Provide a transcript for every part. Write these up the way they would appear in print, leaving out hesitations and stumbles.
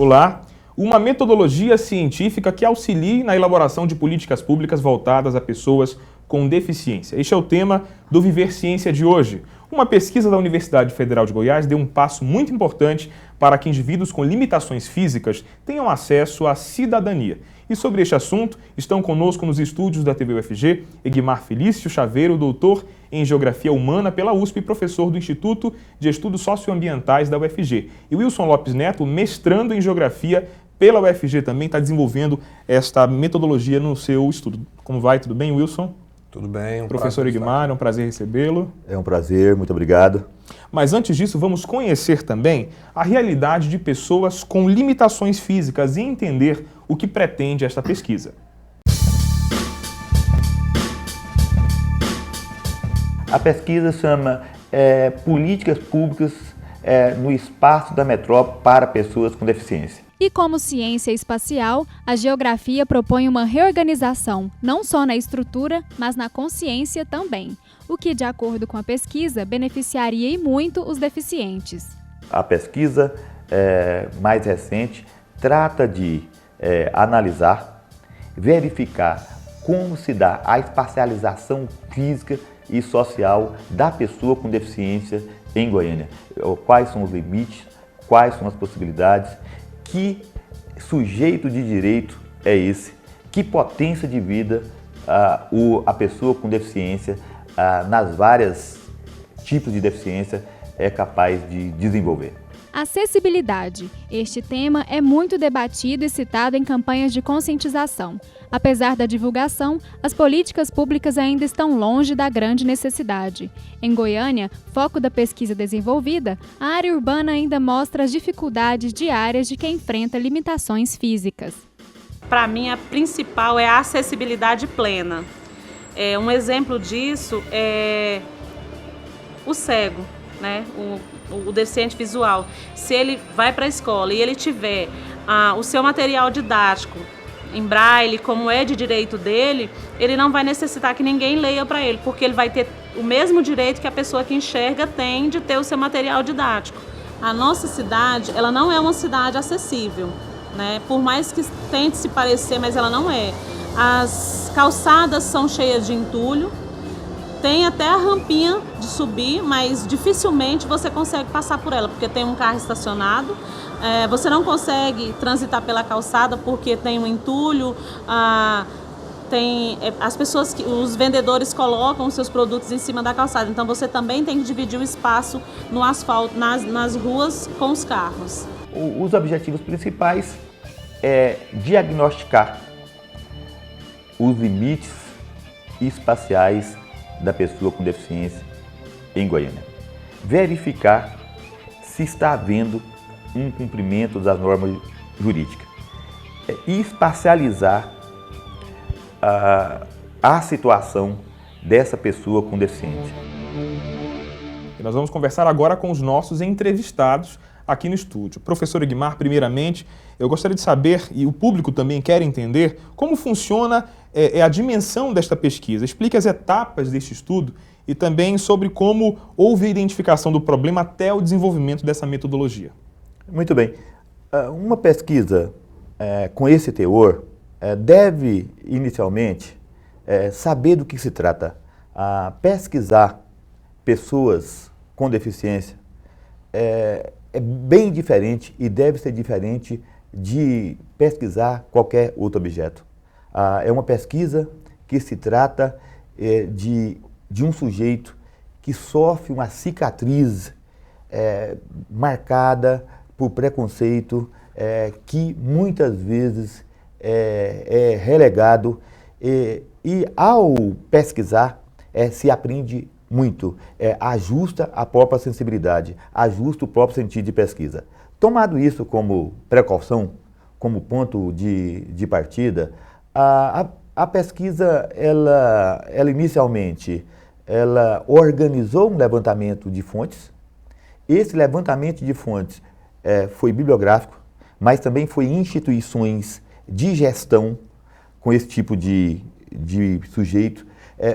Olá! Uma metodologia científica que auxilie na elaboração de políticas públicas voltadas a pessoas com deficiência. Este é o tema do Viver Ciência de hoje. Uma pesquisa da Universidade Federal de Goiás deu um passo muito importante para que indivíduos com limitações físicas tenham acesso à cidadania. E sobre este assunto, estão conosco nos estúdios da TV UFG, Egmar Felício Chaveiro, doutor em Geografia Humana pela USP e professor do Instituto de Estudos Socioambientais da UFG. E Wilson Lopes Neto, mestrando em Geografia pela UFG, também está desenvolvendo esta metodologia no seu estudo. Como vai? Tudo bem, Wilson? Tudo bem. Professor Egmar, é um prazer recebê-lo. É um prazer, muito obrigado. Mas antes disso, vamos conhecer também a realidade de pessoas com limitações físicas e entender o que pretende esta pesquisa. A pesquisa chama Políticas Públicas no Espaço da Metrópole para Pessoas com Deficiência. E como ciência espacial, a geografia propõe uma reorganização, não só na estrutura, mas na consciência também, o que, de acordo com a pesquisa, beneficiaria e muito os deficientes. A pesquisa mais recente trata de analisar, verificar como se dá a espacialização física e social da pessoa com deficiência em Goiânia. Quais são os limites, quais são as possibilidades, que sujeito de direito é esse, que potência de vida a pessoa com deficiência, nas várias tipos de deficiência, é capaz de desenvolver. Acessibilidade. Este tema é muito debatido e citado em campanhas de conscientização. Apesar da divulgação, as políticas públicas ainda estão longe da grande necessidade. Em Goiânia, foco da pesquisa desenvolvida, a área urbana ainda mostra as dificuldades diárias de quem enfrenta limitações físicas. Para mim, a principal é a acessibilidade plena. Um exemplo disso é o cego, né? O deficiente visual. Se ele vai para a escola e ele tiver o seu material didático em braille, como é de direito dele, ele não vai necessitar que ninguém leia para ele, porque ele vai ter o mesmo direito que a pessoa que enxerga tem de ter o seu material didático. A nossa cidade, ela não é uma cidade acessível, né? Por mais que tente se parecer, mas ela não é. As calçadas são cheias de entulho, tem até a rampinha de subir, mas dificilmente você consegue passar por ela, porque tem um carro estacionado. Você não consegue transitar pela calçada porque tem um entulho, as pessoas, os vendedores colocam os seus produtos em cima da calçada. Então você também tem que dividir o espaço no asfalto, nas ruas com os carros. Os objetivos principais é diagnosticar os limites espaciais da pessoa com deficiência em Goiânia. Verificar se está havendo um cumprimento das normas jurídicas. E espacializar a situação dessa pessoa com deficiência. E nós vamos conversar agora com os nossos entrevistados aqui no estúdio. Professor Egmar, primeiramente, eu gostaria de saber, e o público também quer entender, como funciona a dimensão desta pesquisa. Explique as etapas deste estudo e também sobre como houve a identificação do problema até o desenvolvimento dessa metodologia. Muito bem. Uma pesquisa com esse teor deve, inicialmente, saber do que se trata. Pesquisar pessoas com deficiência é bem diferente e deve ser diferente de pesquisar qualquer outro objeto. É uma pesquisa que se trata de um sujeito que sofre uma cicatriz marcada por preconceito, que muitas vezes é relegado e ao pesquisar se aprende muito, ajusta a própria sensibilidade, ajusta o próprio sentido de pesquisa. Tomado isso como precaução, como ponto de partida, a pesquisa, ela inicialmente, ela organizou um levantamento de fontes. Esse levantamento de fontes foi bibliográfico, mas também foi instituições de gestão com esse tipo de sujeito.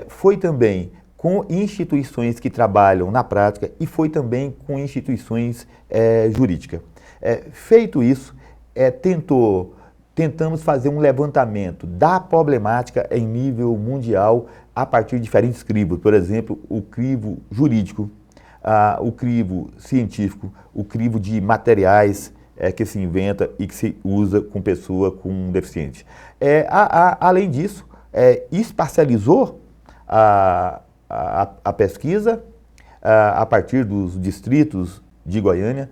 Foi também com instituições que trabalham na prática e foi também com instituições jurídicas. Feito isso, tentamos fazer um levantamento da problemática em nível mundial a partir de diferentes crivos. Por exemplo, o crivo jurídico, o crivo científico, o crivo de materiais que se inventa e que se usa com pessoa com deficiente. Além disso, espacializou a pesquisa a partir dos distritos de Goiânia.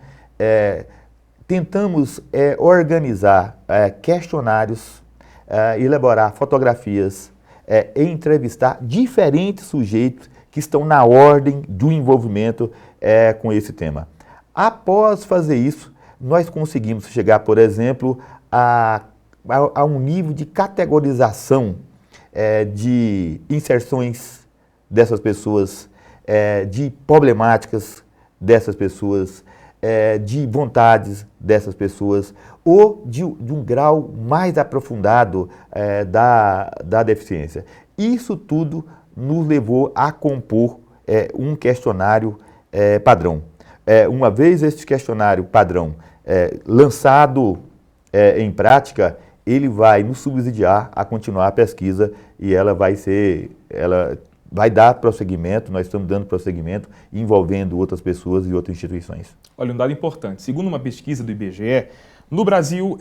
Tentamos organizar questionários, elaborar fotografias e entrevistar diferentes sujeitos que estão na ordem do envolvimento com esse tema. Após fazer isso, nós conseguimos chegar, por exemplo, a um nível de categorização de inserções dessas pessoas, de problemáticas dessas pessoas, de vontades dessas pessoas, ou de um grau mais aprofundado da deficiência. Isso tudo nos levou a compor um questionário padrão. Uma vez este questionário padrão lançado em prática, ele vai nos subsidiar a continuar a pesquisa e ela vai dar prosseguimento, nós estamos dando prosseguimento, envolvendo outras pessoas e outras instituições. Olha, um dado importante. Segundo uma pesquisa do IBGE, no Brasil,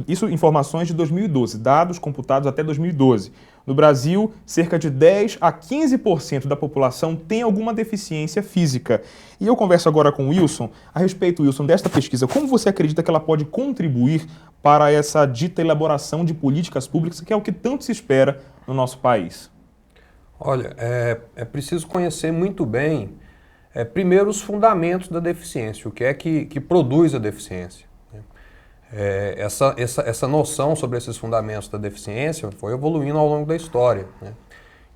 isso informações de 2012, dados computados até 2012. No Brasil, cerca de 10 a 15% da população tem alguma deficiência física. E eu converso agora com o Wilson, a respeito, Wilson, desta pesquisa. Como você acredita que ela pode contribuir para essa dita elaboração de políticas públicas, que é o que tanto se espera no nosso país? Olha, é preciso conhecer muito bem, primeiro, os fundamentos da deficiência, o que é que produz a deficiência. Essa noção sobre esses fundamentos da deficiência foi evoluindo ao longo da história, né?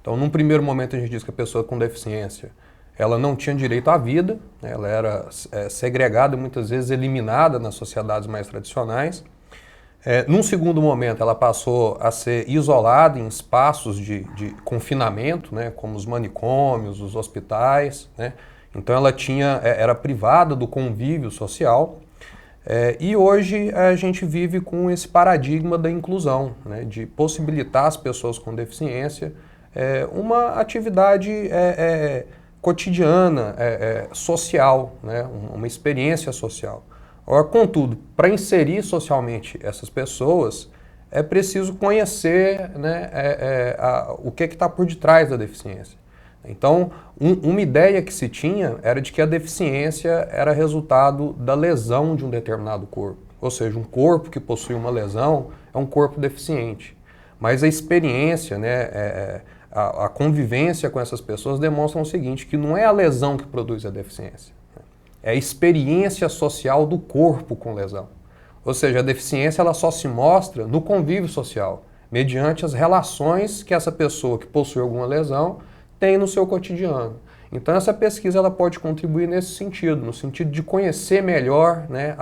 Então, num primeiro momento, a gente diz que a pessoa com deficiência, ela não tinha direito à vida, né? Ela era segregada, muitas vezes eliminada nas sociedades mais tradicionais. Num segundo momento, ela passou a ser isolada em espaços de confinamento, né? Como os manicômios, os hospitais, né? Então, ela era privada do convívio social. E hoje a gente vive com esse paradigma da inclusão, né, de possibilitar às pessoas com deficiência uma atividade cotidiana, social, né, uma experiência social. Ora, contudo, para inserir socialmente essas pessoas, é preciso conhecer, né, o que está por detrás da deficiência. Então, uma ideia que se tinha era de que a deficiência era resultado da lesão de um determinado corpo. Ou seja, um corpo que possui uma lesão é um corpo deficiente. Mas a experiência, né, a convivência com essas pessoas demonstram o seguinte, que não é a lesão que produz a deficiência. É a experiência social do corpo com lesão. Ou seja, a deficiência ela só se mostra no convívio social, mediante as relações que essa pessoa que possui alguma lesão tem no seu cotidiano. Então essa pesquisa ela pode contribuir nesse sentido, no sentido de conhecer melhor, né,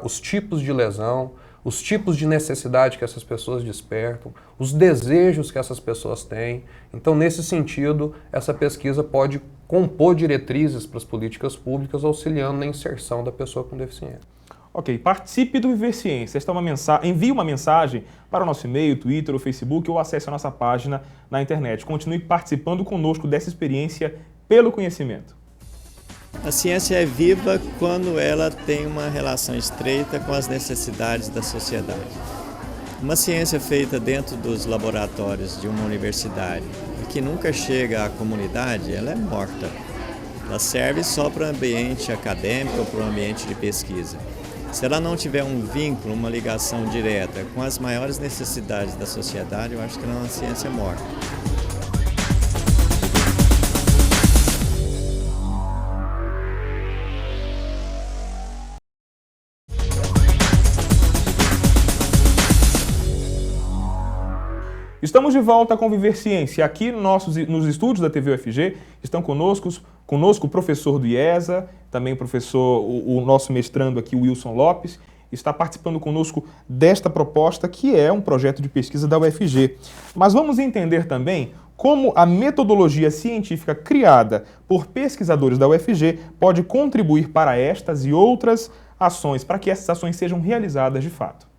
os tipos de lesão, os tipos de necessidade que essas pessoas despertam, os desejos que essas pessoas têm. Então nesse sentido, essa pesquisa pode compor diretrizes para as políticas públicas, auxiliando na inserção da pessoa com deficiência. Ok, participe do Viver Ciência. Envie uma mensagem para o nosso e-mail, Twitter ou Facebook ou acesse a nossa página na internet. Continue participando conosco dessa experiência pelo conhecimento. A ciência é viva quando ela tem uma relação estreita com as necessidades da sociedade. Uma ciência feita dentro dos laboratórios de uma universidade e que nunca chega à comunidade, ela é morta. Ela serve só para o ambiente acadêmico ou para o ambiente de pesquisa. Se ela não tiver um vínculo, uma ligação direta com as maiores necessidades da sociedade, eu acho que ela é uma ciência morta. Estamos de volta com Viver Ciência. Aqui nos estúdios da TV UFG estão conosco o professor do IESA, também o nosso mestrando aqui, o Wilson Lopes, está participando conosco desta proposta que é um projeto de pesquisa da UFG. Mas vamos entender também como a metodologia científica criada por pesquisadores da UFG pode contribuir para estas e outras ações, para que essas ações sejam realizadas de fato.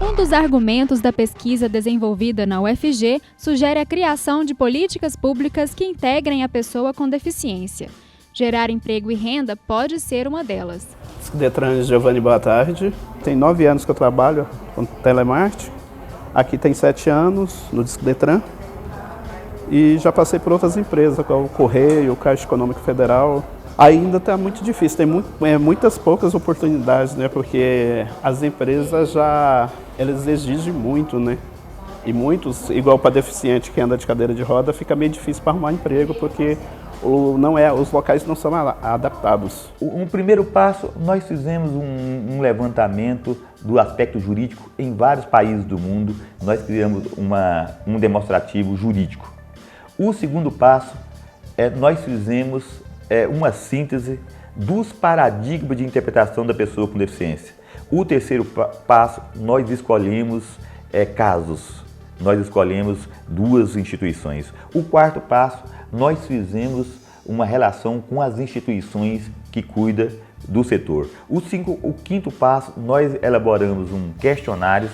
Um dos argumentos da pesquisa desenvolvida na UFG sugere a criação de políticas públicas que integrem a pessoa com deficiência. Gerar emprego e renda pode ser uma delas. Discdetran, Giovanni, boa tarde. Tem 9 anos que eu trabalho com telemarketing. Aqui tem 7 anos no Discdetran. E já passei por outras empresas, como o Correio, o Caixa Econômico Federal. Ainda está muito difícil, tem muitas poucas oportunidades, né? Porque as empresas elas exigem muito, né? E muitos, igual para deficiente que anda de cadeira de roda, fica meio difícil para arrumar emprego, porque os locais não são adaptados. Um primeiro passo, nós fizemos um levantamento do aspecto jurídico em vários países do mundo. Nós criamos um demonstrativo jurídico. O segundo passo, nós fizemos uma síntese dos paradigmas de interpretação da pessoa com deficiência. O terceiro passo, nós escolhemos casos, nós escolhemos 2 instituições. O quarto passo, nós fizemos uma relação com as instituições que cuidam do setor. O quinto passo, nós elaboramos um questionário.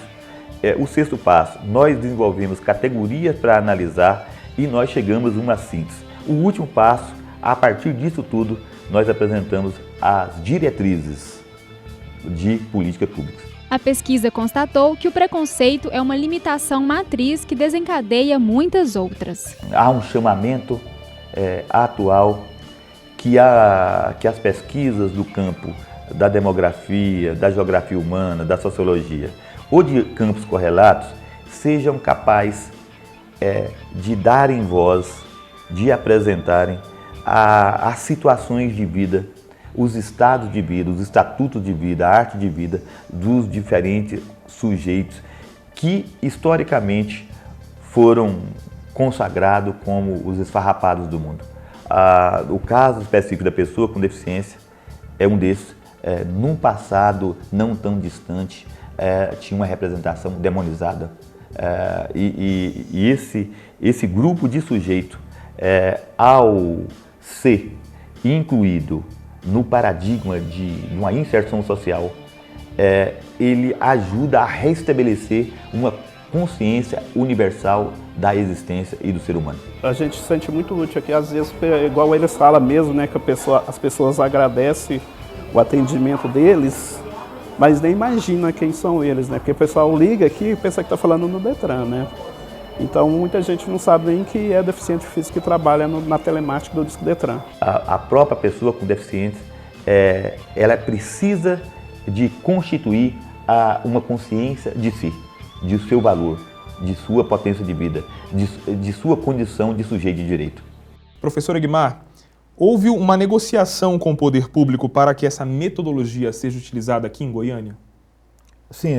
O sexto passo, nós desenvolvemos categorias para analisar e nós chegamos a uma síntese. O último passo, a partir disso tudo, nós apresentamos as diretrizes de política pública. A pesquisa constatou que o preconceito é uma limitação matriz que desencadeia muitas outras. Há um chamamento atual que as pesquisas do campo da demografia, da geografia humana, da sociologia ou de campos correlatos sejam capazes de darem voz, de apresentarem as situações de vida, os estados de vida, os estatutos de vida, a arte de vida dos diferentes sujeitos que historicamente foram consagrados como os esfarrapados do mundo. O caso específico da pessoa com deficiência é um desses. Num passado não tão distante, tinha uma representação demonizada. E esse grupo de sujeito, ao ser incluído no paradigma de uma inserção social, ele ajuda a restabelecer uma consciência universal da existência e do ser humano. A gente se sente muito útil aqui, às vezes, igual eles falam mesmo, né, que as pessoas agradecem o atendimento deles, mas nem imagina quem são eles, né? Porque o pessoal liga aqui e pensa que está falando no Detran, né? Então muita gente não sabe nem que é deficiente físico que trabalha na telemática do Discdetran. A própria pessoa com deficiência, ela precisa de constituir uma consciência de si, de seu valor, de sua potência de vida, de sua condição de sujeito de direito. Professor Egmar, houve uma negociação com o poder público para que essa metodologia seja utilizada aqui em Goiânia? Sim,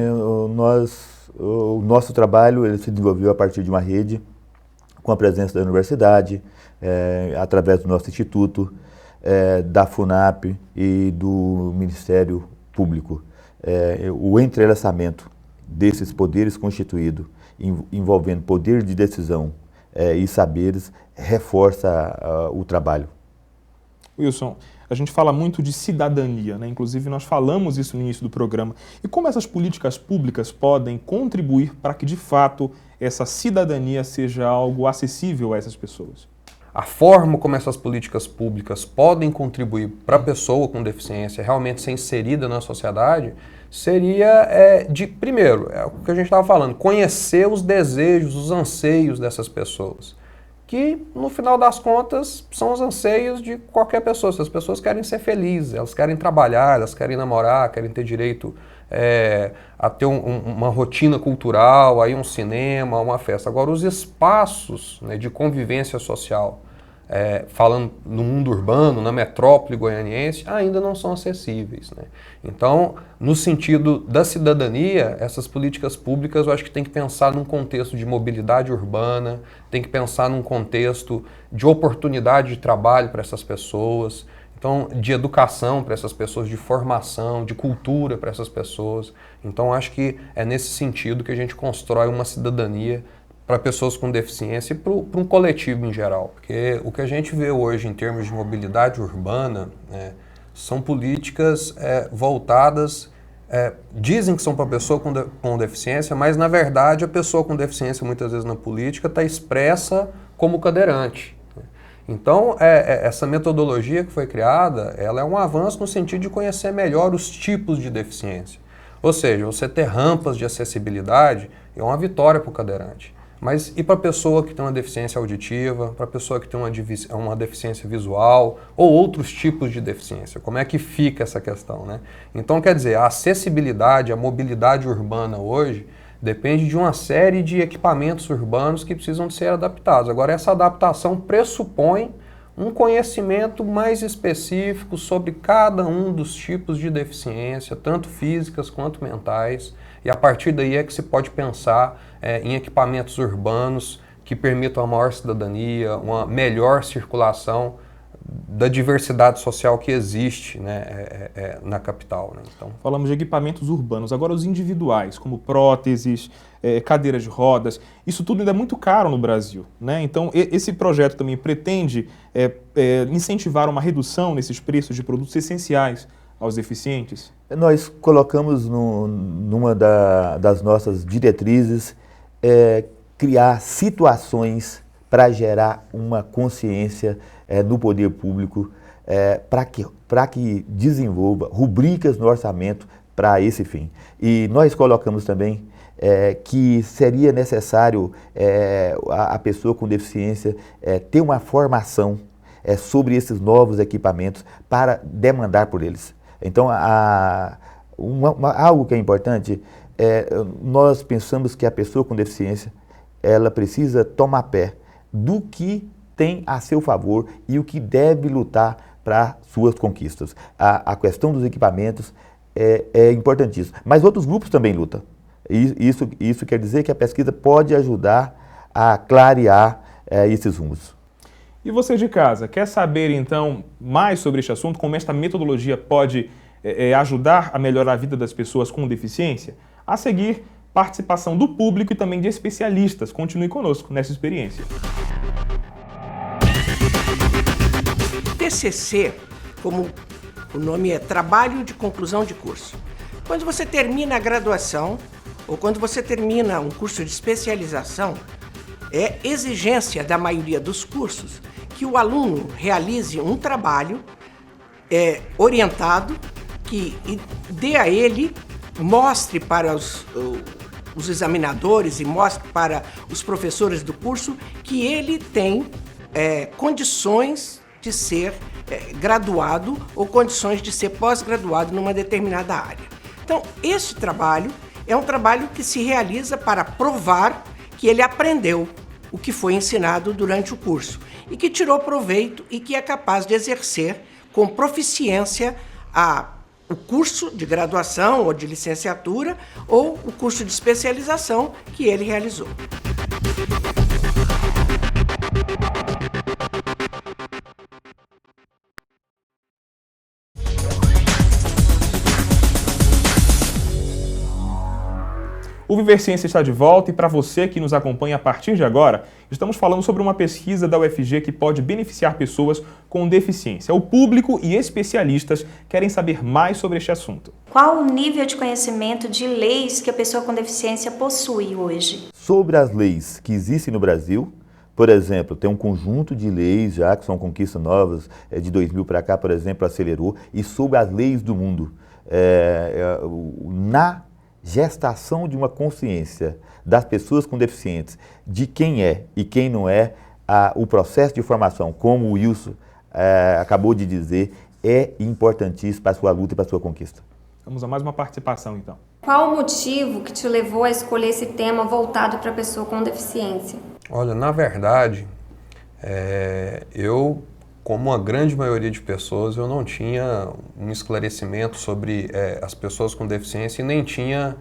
o nosso trabalho ele se desenvolveu a partir de uma rede com a presença da universidade, através do nosso instituto, da FUNAP e do Ministério Público. O entrelaçamento desses poderes constituídos, envolvendo poder de decisão e saberes, reforça o trabalho. Wilson, a gente fala muito de cidadania, né? Inclusive nós falamos isso no início do programa. E como essas políticas públicas podem contribuir para que, de fato, essa cidadania seja algo acessível a essas pessoas? A forma como essas políticas públicas podem contribuir para a pessoa com deficiência realmente ser inserida na sociedade seria, primeiro, o que a gente estava falando, conhecer os desejos, os anseios dessas pessoas. Que, no final das contas, são os anseios de qualquer pessoa. Se as pessoas querem ser felizes, elas querem trabalhar, elas querem namorar, querem ter direito a ter uma rotina cultural, aí um cinema, uma festa. Agora, os espaços, né, de convivência social, falando no mundo urbano, na metrópole goianiense, ainda não são acessíveis, né? Então, no sentido da cidadania, essas políticas públicas eu acho que tem que pensar num contexto de mobilidade urbana, tem que pensar num contexto de oportunidade de trabalho para essas pessoas, então de educação para essas pessoas, de formação, de cultura para essas pessoas. Então, acho que é nesse sentido que a gente constrói uma cidadania para pessoas com deficiência e para um coletivo em geral. Porque o que a gente vê hoje em termos de mobilidade urbana, né, são políticas voltadas dizem que são para pessoa com deficiência, mas na verdade a pessoa com deficiência muitas vezes na política está expressa como cadeirante. Então, essa metodologia que foi criada, ela é um avanço no sentido de conhecer melhor os tipos de deficiência. Ou seja, você ter rampas de acessibilidade é uma vitória para o cadeirante. Mas e para a pessoa que tem uma deficiência auditiva, para a pessoa que tem uma deficiência visual ou outros tipos de deficiência? Como é que fica essa questão, né? Então, quer dizer, a acessibilidade, a mobilidade urbana hoje depende de uma série de equipamentos urbanos que precisam de ser adaptados. Agora, essa adaptação pressupõe um conhecimento mais específico sobre cada um dos tipos de deficiência, tanto físicas quanto mentais, e a partir daí é que se pode pensar em equipamentos urbanos que permitam a maior cidadania, uma melhor circulação da diversidade social que existe, né, na capital, né? Então, falamos de equipamentos urbanos, agora os individuais, como próteses, cadeiras de rodas, isso tudo ainda é muito caro no Brasil, né? Então esse projeto também pretende incentivar uma redução nesses preços de produtos essenciais aos deficientes? Nós colocamos numa das nossas diretrizes criar situações para gerar uma consciência no poder público, para que desenvolva rubricas no orçamento para esse fim. E nós colocamos também que seria necessário a pessoa com deficiência ter uma formação sobre esses novos equipamentos para demandar por eles. Então, algo que é importante, nós pensamos que a pessoa com deficiência ela precisa tomar pé do que tem a seu favor e o que deve lutar para suas conquistas. A questão dos equipamentos é importantíssima, mas outros grupos também lutam. Isso quer dizer que a pesquisa pode ajudar a clarear esses rumos. E você de casa, quer saber então mais sobre este assunto, como esta metodologia pode ajudar a melhorar a vida das pessoas com deficiência? A seguir, participação do público e também de especialistas. Continue conosco nessa experiência. TCC, como o nome é, Trabalho de Conclusão de Curso. Quando você termina a graduação ou quando você termina um curso de especialização, é exigência da maioria dos cursos que o aluno realize um trabalho orientado que dê a ele, mostre para os examinadores e mostre para os professores do curso que ele tem condições de ser graduado ou condições de ser pós-graduado numa determinada área. Então, esse trabalho é um trabalho que se realiza para provar que ele aprendeu o que foi ensinado durante o curso e que tirou proveito e que é capaz de exercer com proficiência o curso de graduação ou de licenciatura ou o curso de especialização que ele realizou. O Viver Ciência está de volta e para você que nos acompanha a partir de agora, estamos falando sobre uma pesquisa da UFG que pode beneficiar pessoas com deficiência. O público e especialistas querem saber mais sobre este assunto. Qual o nível de conhecimento de leis que a pessoa com deficiência possui hoje? Sobre as leis que existem no Brasil, por exemplo, tem um conjunto de leis já que são conquistas novas, de 2000 para cá, por exemplo, acelerou, e sobre as leis do mundo. Na gestação de uma consciência das pessoas com deficientes, de quem é e quem não é, o processo de formação, como o Wilson acabou de dizer, é importantíssimo para a sua luta e para a sua conquista. Vamos a mais uma participação, então. Qual o motivo que te levou a escolher esse tema voltado para a pessoa com deficiência? Olha, na verdade, eu, como a grande maioria de pessoas, eu não tinha um esclarecimento sobre as pessoas com deficiência e nem tinha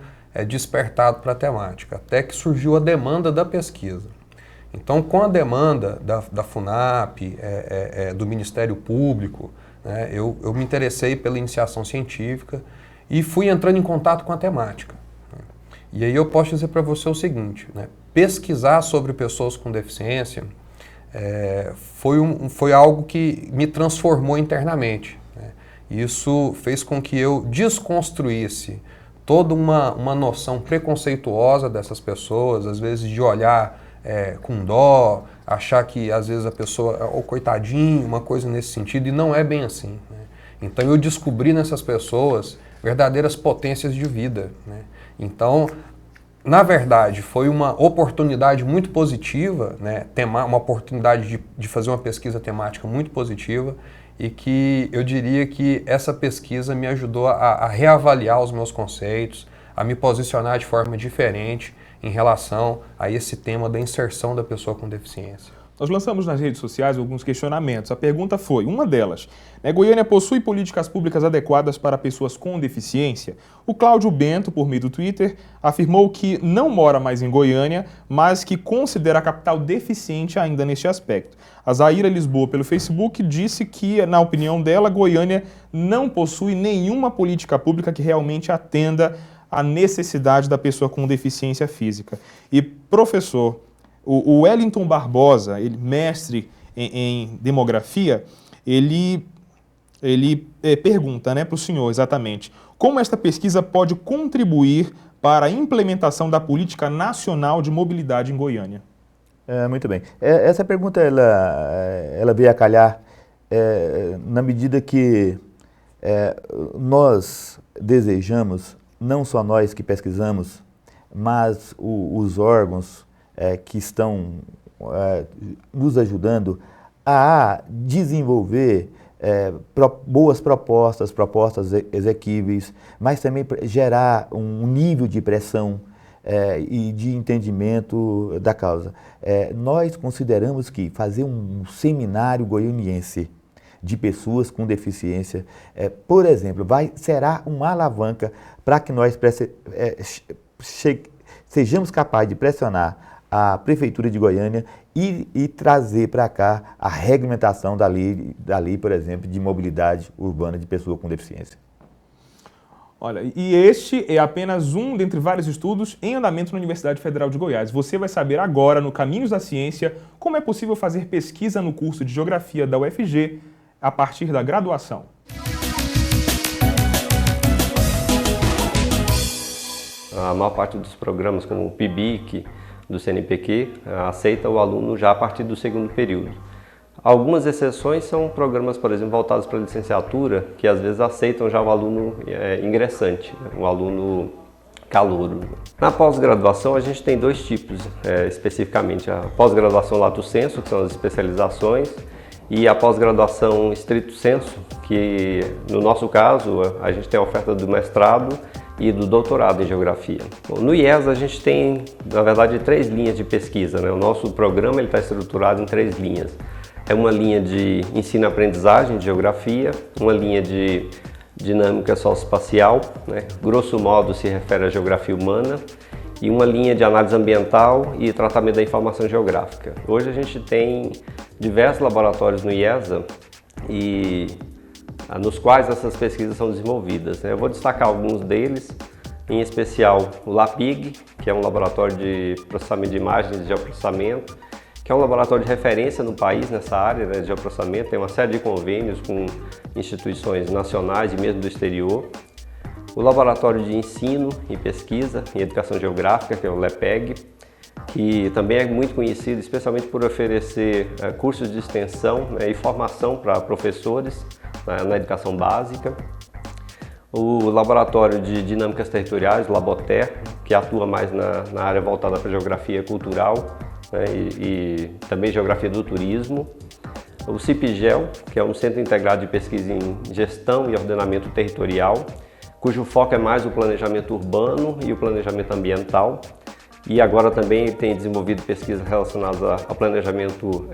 despertado para a temática, até que surgiu a demanda da pesquisa. Então, com a demanda da FUNAP, do Ministério Público, né, eu me interessei pela iniciação científica e fui entrando em contato com a temática. E aí eu posso dizer para você o seguinte, né, pesquisar sobre pessoas com deficiência foi algo que me transformou internamente, né? Isso fez com que eu desconstruísse toda uma noção preconceituosa dessas pessoas, às vezes de olhar com dó, achar que às vezes a pessoa é coitadinho, uma coisa nesse sentido, e não é bem assim, né? Então eu descobri nessas pessoas verdadeiras potências de vida, né? Então, na verdade, foi uma oportunidade muito positiva, né? Uma oportunidade de fazer uma pesquisa temática muito positiva, e que eu diria que essa pesquisa me ajudou a reavaliar os meus conceitos, a me posicionar de forma diferente em relação a esse tema da inserção da pessoa com deficiência. Nós lançamos nas redes sociais alguns questionamentos. A pergunta foi, uma delas, Goiânia possui políticas públicas adequadas para pessoas com deficiência? O Cláudio Bento, por meio do Twitter, afirmou que não mora mais em Goiânia, mas que considera a capital deficiente ainda neste aspecto. A Zaira Lisboa, pelo Facebook, disse que, na opinião dela, Goiânia não possui nenhuma política pública que realmente atenda à necessidade da pessoa com deficiência física. E, professor, o Wellington Barbosa, ele, mestre em demografia, ele pergunta, para o senhor exatamente como esta pesquisa pode contribuir para a implementação da Política Nacional de Mobilidade em Goiânia. Muito bem. Essa pergunta ela veio a calhar na medida que nós desejamos, não só nós que pesquisamos, mas os órgãos que estão nos ajudando a desenvolver boas propostas exequíveis, mas também gerar um nível de pressão e de entendimento da causa. Nós consideramos que fazer um seminário goianiense de pessoas com deficiência, por exemplo, será uma alavanca para que nós sejamos capazes de pressionar a Prefeitura de Goiânia e trazer para cá a regulamentação da lei, por exemplo, de mobilidade urbana de pessoa com deficiência. Olha, e este é apenas um dentre vários estudos em andamento na Universidade Federal de Goiás. Você vai saber agora, no Caminhos da Ciência, como é possível fazer pesquisa no curso de Geografia da UFG a partir da graduação. A maior parte dos programas, como o PIBIC, do CNPq, aceita o aluno já a partir do segundo período. Algumas exceções são programas, por exemplo, voltados para a licenciatura, que às vezes aceitam já o aluno ingressante, o aluno calouro. Na pós-graduação a gente tem dois tipos, especificamente a pós-graduação lato sensu, que são as especializações, e a pós-graduação stricto sensu, que no nosso caso a gente tem a oferta do mestrado e do doutorado em Geografia. Bom, no IES a gente tem, na verdade, 3 linhas de pesquisa, O nosso programa está estruturado em 3 linhas. É uma linha de ensino-aprendizagem de Geografia, uma linha de dinâmica socioespacial, grosso modo se refere à Geografia Humana, e uma linha de análise ambiental e tratamento da informação geográfica. Hoje a gente tem diversos laboratórios no IESA nos quais essas pesquisas são desenvolvidas. Eu vou destacar alguns deles, em especial o LAPIG, que é um laboratório de processamento de imagens de geoprocessamento, que é um laboratório de referência no país nessa área de geoprocessamento, tem uma série de convênios com instituições nacionais e mesmo do exterior. O Laboratório de Ensino e Pesquisa em Educação Geográfica, que é o LEPEG, que também é muito conhecido, especialmente por oferecer cursos de extensão e formação para professores na educação básica. O Laboratório de Dinâmicas Territoriais, o Laboter, que atua mais na área voltada para geografia cultural e também geografia do turismo. O CIPGEL, que é um Centro Integrado de Pesquisa em Gestão e Ordenamento Territorial, cujo foco é mais o planejamento urbano e o planejamento ambiental. E agora também tem desenvolvido pesquisas relacionadas ao planejamento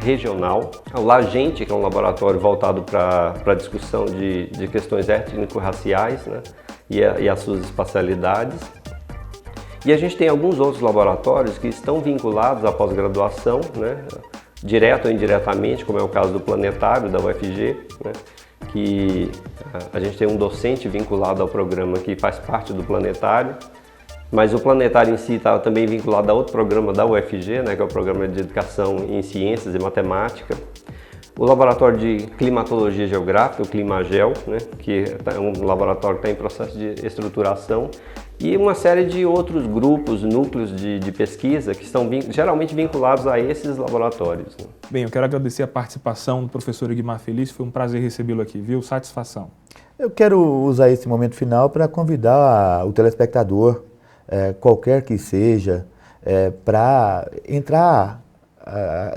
regional. O LAGENTE, que é um laboratório voltado para a discussão de questões étnico-raciais e as suas espacialidades. E a gente tem alguns outros laboratórios que estão vinculados à pós-graduação, direto ou indiretamente, como é o caso do Planetário da UFG, que a gente tem um docente vinculado ao programa que faz parte do Planetário. Mas o Planetário em si está também vinculado a outro programa da UFG, que é o Programa de Educação em Ciências e Matemática. O laboratório de climatologia geográfica, o Climagel, né, que é um laboratório que está em processo de estruturação, e uma série de outros grupos, núcleos de pesquisa que estão geralmente vinculados a esses laboratórios. Né? Bem, eu quero agradecer a participação do professor Igmar Felício, foi um prazer recebê-lo aqui, viu? Satisfação. Eu quero usar esse momento final para convidar o telespectador, qualquer que seja, para entrar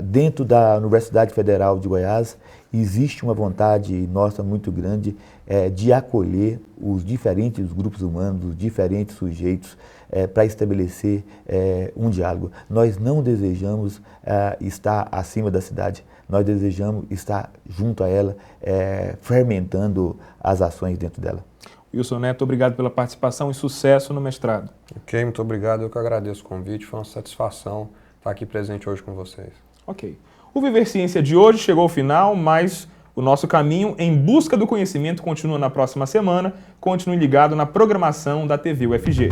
dentro da Universidade Federal de Goiás. Existe uma vontade nossa muito grande de acolher os diferentes grupos humanos, os diferentes sujeitos, para estabelecer um diálogo. Nós não desejamos estar acima da cidade, nós desejamos estar junto a ela, fermentando as ações dentro dela. Wilson Neto, obrigado pela participação e sucesso no mestrado. Ok, muito obrigado. Eu que agradeço o convite. Foi uma satisfação estar aqui presente hoje com vocês. Ok. O Viver Ciência de hoje chegou ao final, mas o nosso caminho em busca do conhecimento continua na próxima semana. Continue ligado na programação da TV UFG.